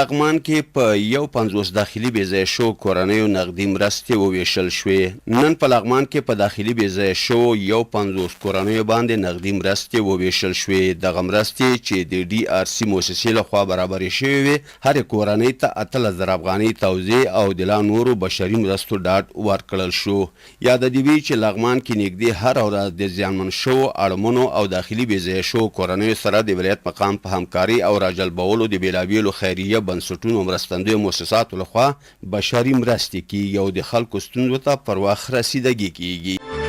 لغمان کې په 50 داخلي بېځایه شو کورنیو نغدي مرستې وویشل شوې. نن په لغمان کې په داخلي بېځایه شو 50 کورنیو باندې نغدي مرستې وویشل شوې. دغه مرستې چې د DRC مؤسسې لخوا برابرې شوې وې هرې کورنۍ ته 18,000 افغانۍ توزیع او د لا نورو بشري مرستو ډاډ ورکړل شو. یاد دې وي چې لغمان کې نږدې هره ورځ د زیانمن شوو اړمنو او داخلي بېځایه شوو کورنیو سره د ولایت مقام په همکاري او راجلبولو د بېلابېلو خیریه بنسټونو مرستندویو مؤسساتو لخوا بشري مرستې کیږي او د خلکو ستونزو ته پر وخت رسیدګي کیږي.